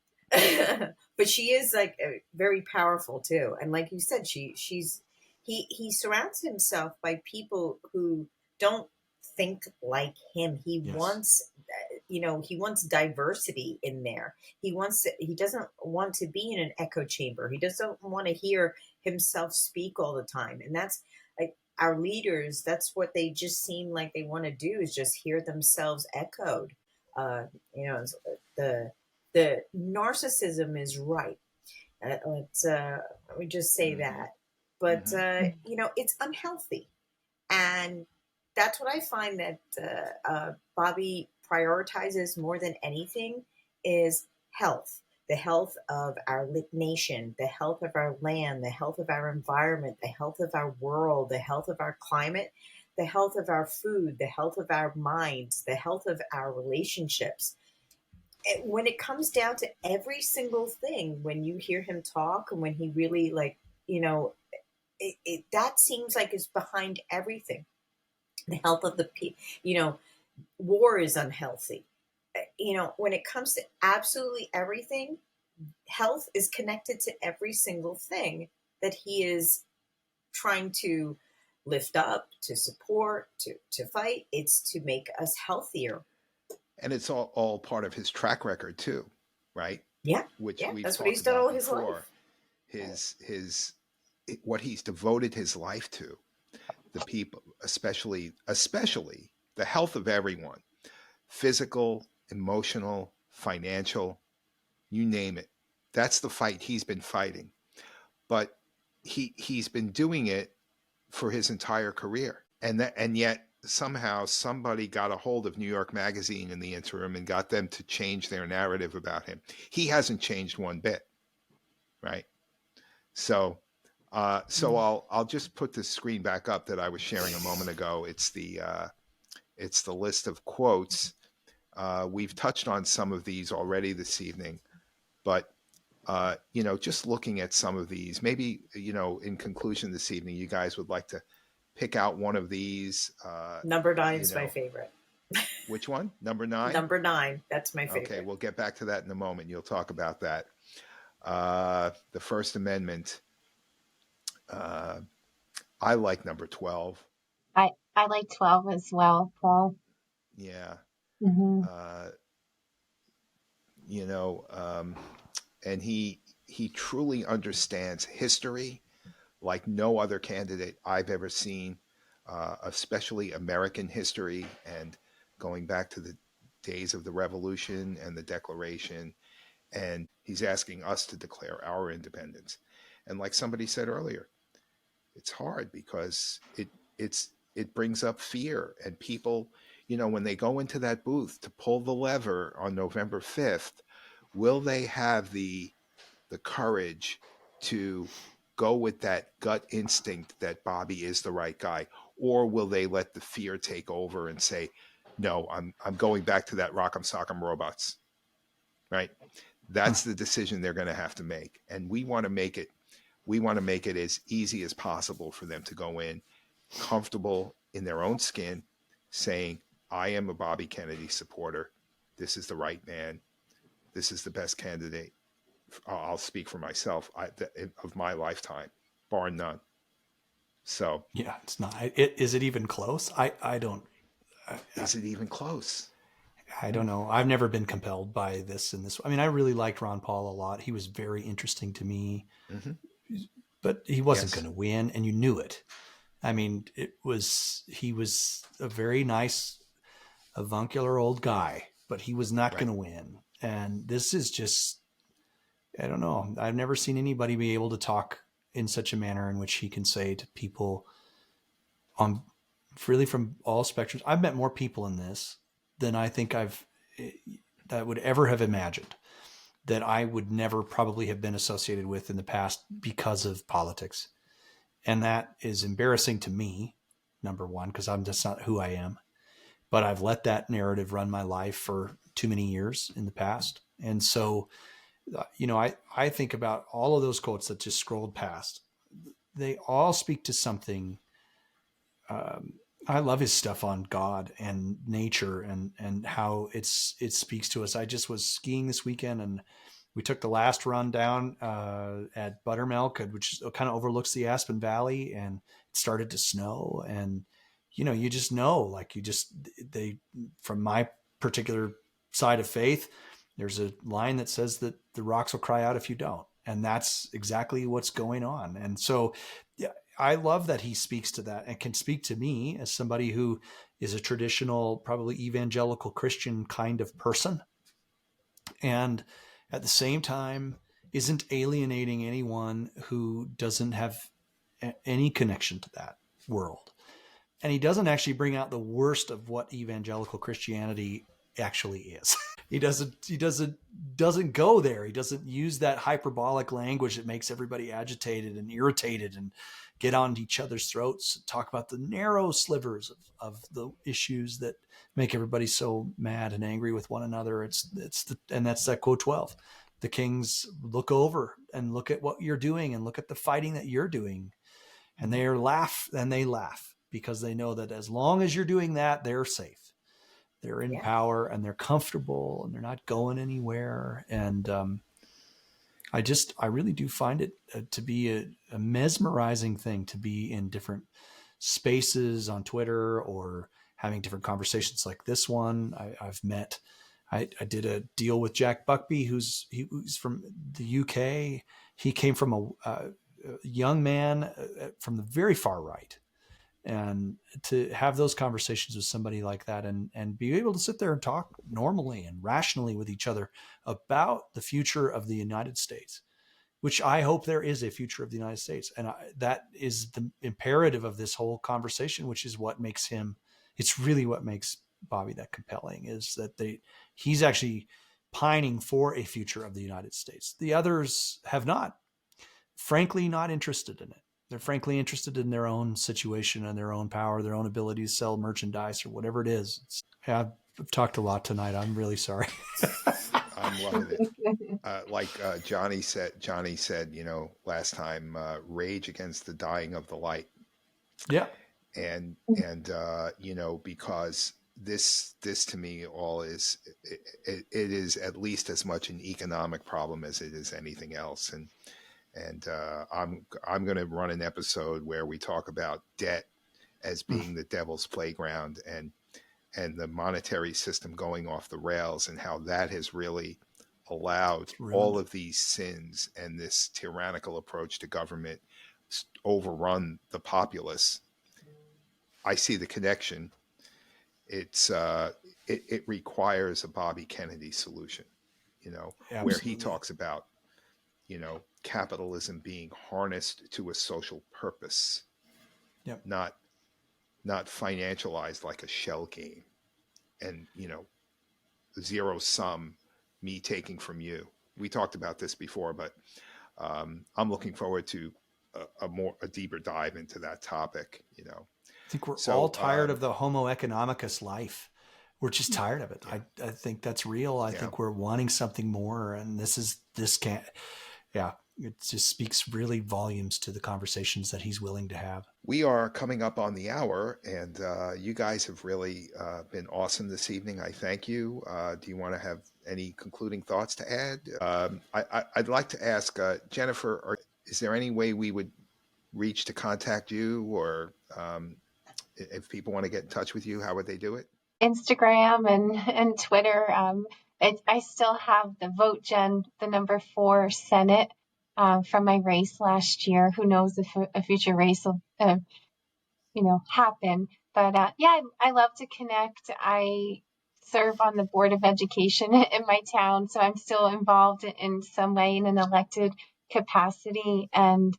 But she is like very powerful too. And like you said, he surrounds himself by people who don't think like him. He wants, he wants diversity in there. He doesn't want to be in an echo chamber. He doesn't want to hear himself speak all the time. And that's like our leaders. That's what they just seem like they want to do, is just hear themselves echoed. The narcissism is right. Let me just say that. But, it's unhealthy. And that's what I find that Bobby prioritizes more than anything is health, the health of our nation, the health of our land, the health of our environment, the health of our world, the health of our climate, the health of our food, the health of our minds, the health of our relationships. When it comes down to every single thing, when you hear him talk and when he really that seems like is behind everything. The health of the people, war is unhealthy. When it comes to absolutely everything, health is connected to every single thing that he is trying to lift up, to support, to fight. It's to make us healthier. And it's all part of his track record too, right? Yeah. That's what he's done all his life. His what he's devoted his life to, the people, especially the health of everyone, physical, emotional, financial, you name it. That's the fight he's been fighting. But he's been doing it for his entire career. And yet somehow somebody got a hold of New York Magazine in the interim and got them to change their narrative about him. He hasn't changed one bit, right? So I'll just put the screen back up that I was sharing a moment ago. It's the list of quotes. We've touched on some of these already this evening, but just looking at some of these, maybe in conclusion this evening, you guys would like to pick out one of these. Number 9 is my favorite. Which one? Number 9? Number 9. That's my favorite. Okay, we'll get back to that in a moment. You'll talk about that. The First Amendment. I like number 12. I like 12 as well, Paul. Yeah. Mm-hmm. you know, and he truly understands history like no other candidate I've ever seen, especially American history, and going back to the days of the Revolution and the Declaration. And he's asking us to declare our independence. And like somebody said earlier, it's hard because it brings up fear, and people, you know, when they go into that booth to pull the lever on November 5th, will they have the courage to go with that gut instinct that Bobby is the right guy, or will they let the fear take over and say, no, I'm going back to that rock'em sock'em robots, right? That's the decision they're going to have to make, and we want to make it as easy as possible for them to go in comfortable in their own skin, saying, I am a Bobby Kennedy supporter. This is the right man. This is the best candidate. I'll speak for myself, of my lifetime, bar none. So Yeah, it's not. Is it even close? I don't. is it even close? I don't know. I've never been compelled by this in this. I mean, I really liked Ron Paul a lot. He was very interesting to me, but he wasn't going to win, and you knew it. I mean, he was a very nice, avuncular old guy, but he was not going to win. And this is just, I don't know. I've never seen anybody be able to talk in such a manner in which he can say to people on really from all spectrums. I've met more people in this than I think that would ever have imagined, that I would never probably have been associated with in the past because of politics. And that is embarrassing to me, number one, because I'm just not who I am. But I've let that narrative run my life for too many years in the past. And so, you know, I think about all of those quotes that just scrolled past. They all speak to something. I love his stuff on God and nature and how it speaks to us. I just was skiing this weekend, and we took the last run down at Buttermilk, which kind of overlooks the Aspen Valley, and it started to snow. And, you know, you just know, like from my particular side of faith, there's a line that says that the rocks will cry out if you don't. And that's exactly what's going on. And so, yeah, I love that he speaks to that and can speak to me as somebody who is a traditional, probably evangelical Christian kind of person. And at the same time, isn't alienating anyone who doesn't have any connection to that world. And he doesn't actually bring out the worst of what evangelical Christianity actually is. He doesn't go there. He doesn't use that hyperbolic language that makes everybody agitated and irritated and get on each other's throats and talk about the narrow slivers of the issues that make everybody so mad and angry with one another. And that's that quote 12. The kings look over and look at what you're doing and look at the fighting that you're doing. And they laugh because they know that as long as you're doing that, they're safe. They're in power and they're comfortable and they're not going anywhere. And I really do find it to be a mesmerizing thing to be in different spaces on Twitter or having different conversations like this one. I did a deal with Jack Buckby, who's from the UK. He came from a young man from the very far right. And to have those conversations with somebody like that and be able to sit there and talk normally and rationally with each other about the future of the United States, which I hope there is a future of the United States. And that is the imperative of this whole conversation, which is what makes it's really what makes Bobby that compelling, is that he's actually pining for a future of the United States. The others have frankly not interested in it. They're frankly interested in their own situation and their own power, their own ability to sell merchandise or whatever it is. I've talked a lot tonight. I'm really sorry. I'm loving it. Like Johnny said, you know, last time, rage against the dying of the light. Yeah. And you know, because this to me all is, it is at least as much an economic problem as it is anything else. And I'm going to run an episode where we talk about debt as being the devil's playground and the monetary system going off the rails and how that has really allowed ruined all it. of these sins and this tyrannical approach to government overrun the populace, I see the connection. It requires a Bobby Kennedy solution, where he Absolutely. talks about, capitalism being harnessed to a social purpose, Yep. not financialized like a shell game, and zero sum, me taking from you. We talked about this before, but I'm looking forward to a deeper dive into that topic. I think we're all So tired of the Homo economicus life. We're just tired of it. yeah, I think that's real. I yeah. think we're wanting something more, and this can't. Yeah, it just speaks really volumes to the conversations that he's willing to have. We are coming up on the hour, and you guys have really been awesome this evening. I thank you. Do you want to have any concluding thoughts to add? I'd like to ask Jennifer, is there any way we would reach to contact you, or if people want to get in touch with you, how would they do it? Instagram and Twitter. I still have the Vote Gen, the number 4 Senate from my race last year. Who knows if a future race will, happen. But yeah, I love to connect. I serve on the Board of Education in my town, so I'm still involved in some way in an elected capacity, and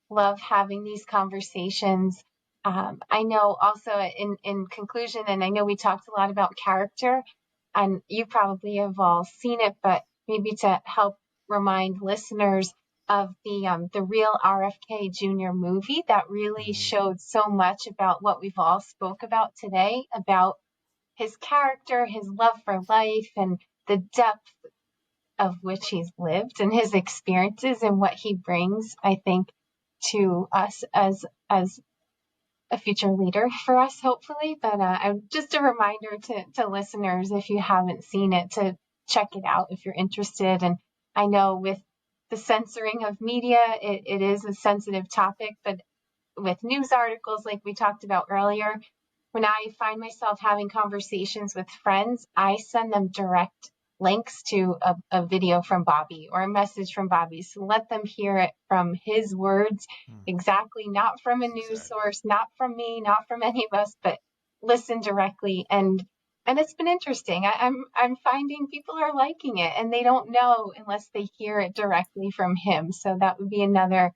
love having these conversations. I know also in conclusion, and I know we talked a lot about character, and you probably have all seen it, but maybe to help remind listeners of the real RFK Jr. movie that really showed so much about what we've all spoke about today, about his character, his love for life, and the depth of which he's lived and his experiences and what he brings, I think, to us as a future leader for us, hopefully. But just a reminder to listeners, if you haven't seen it, to check it out if you're interested. And I know with the censoring of media, it is a sensitive topic, but with news articles like we talked about earlier, when I find myself having conversations with friends, I send them direct links to a video from Bobby or a message from Bobby. So let them hear it from his words exactly, not from a news source, not from me, not from any of us, but listen directly. And it's been interesting. I'm finding people are liking it, and they don't know unless they hear it directly from him. So that would be another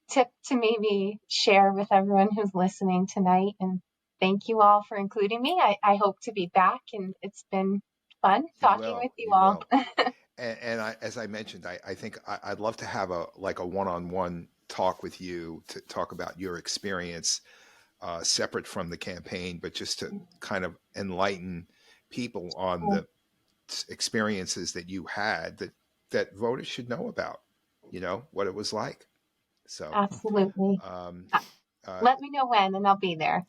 tip to maybe share with everyone who's listening tonight. And thank you all for including me. I hope to be back, and it's been fun talking with you all. And as I mentioned, I think I'd love to have a one-on-one talk with you to talk about your experience, separate from the campaign, but just to kind of enlighten people on the experiences that you had that voters should know about, what it was like. So Absolutely. Let me know when, and I'll be there.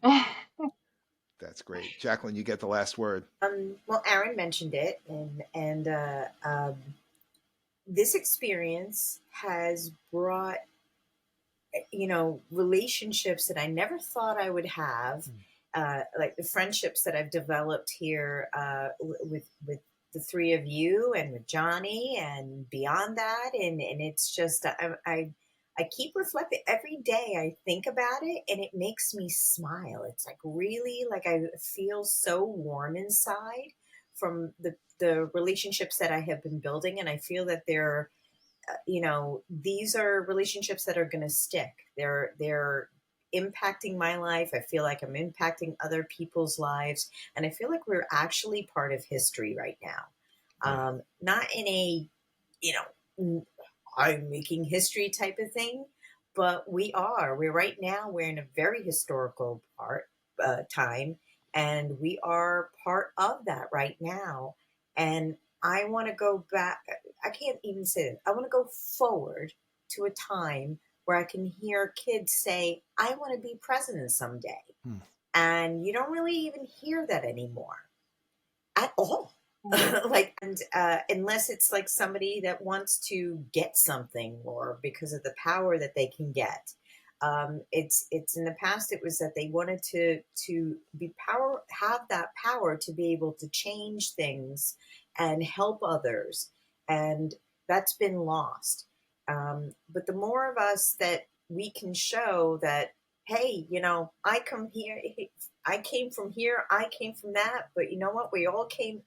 That's great. Jacqueline, you get the last word. Well, Aaron mentioned it, and this experience has brought, relationships that I never thought I would have, like the friendships that I've developed here with the three of you and with Johnny and beyond that, and it's just I keep reflecting every day. I think about it and it makes me smile. It's like really like I feel so warm inside from the relationships that I have been building, and I feel that they're these are relationships that are going to stick. They're impacting my life. I feel like I'm impacting other people's lives, and I feel like we're actually part of history right now. Not in a I'm making history type of thing, but we're right now, we're in a very historical time, and we are part of that right now. And I want to go back. I can't even say it. I want to go forward to a time where I can hear kids say, I want to be president someday. And you don't really even hear that anymore at all. Unless it's like somebody that wants to get something, or because of the power that they can get. It's in the past, it was that they wanted to have that power to be able to change things and help others. And that's been lost. But the more of us that we can show that, hey, you know, I come here, I came from here, I came from that, but you know what? We all came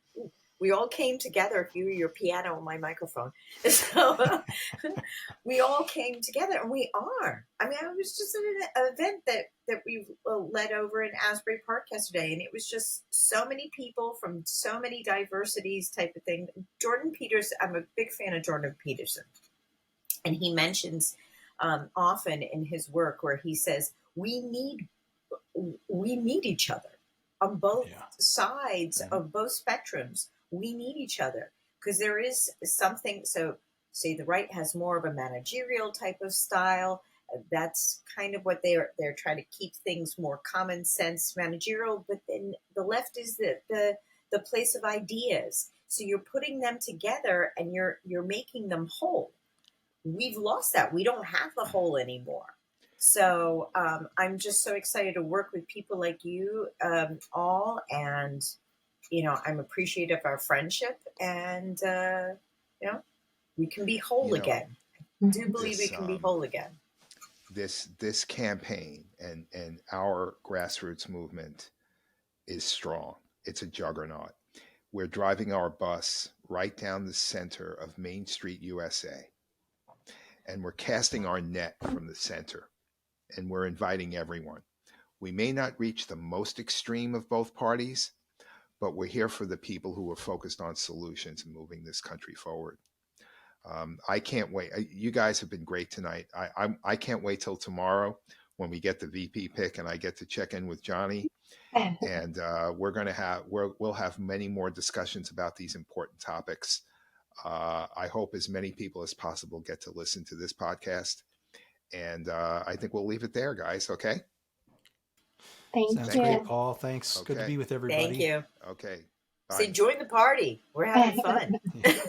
together. If you were your piano and my microphone, so we all came together, and we are. I mean, I was just at an event that we led over in Asbury Park yesterday, and it was just so many people from so many diversities, type of thing. Jordan Peterson, I'm a big fan of Jordan Peterson, and he mentions often in his work where he says we need each other on both sides of both spectrums. We need each other, because there is something. So, say the right has more of a managerial type of style. That's kind of what they're trying to keep things more common sense, managerial. But then the left is the place of ideas. So you're putting them together, and you're making them whole. We've lost that. We don't have the whole anymore. So I'm just so excited to work with people like you all, and you know, I'm appreciative of our friendship, and you know, we can be whole again. I do believe we can be whole again. This campaign and our grassroots movement is strong. It's a juggernaut. We're driving our bus right down the center of Main Street, USA, and we're casting our net from the center, and we're inviting everyone. We may not reach the most extreme of both parties, but we're here for the people who are focused on solutions and moving this country forward. I can't wait. You guys have been great tonight. I can't wait till tomorrow when we get the VP pick and I get to check in with Johnny. And we'll have many more discussions about these important topics. I hope as many people as possible get to listen to this podcast. And I think we'll leave it there, guys. Okay. Thank Great, you. Paul. Thanks. Okay. Good to be with everybody. Thank you. Okay. Say, Bye. join the party. We're having fun. Yeah.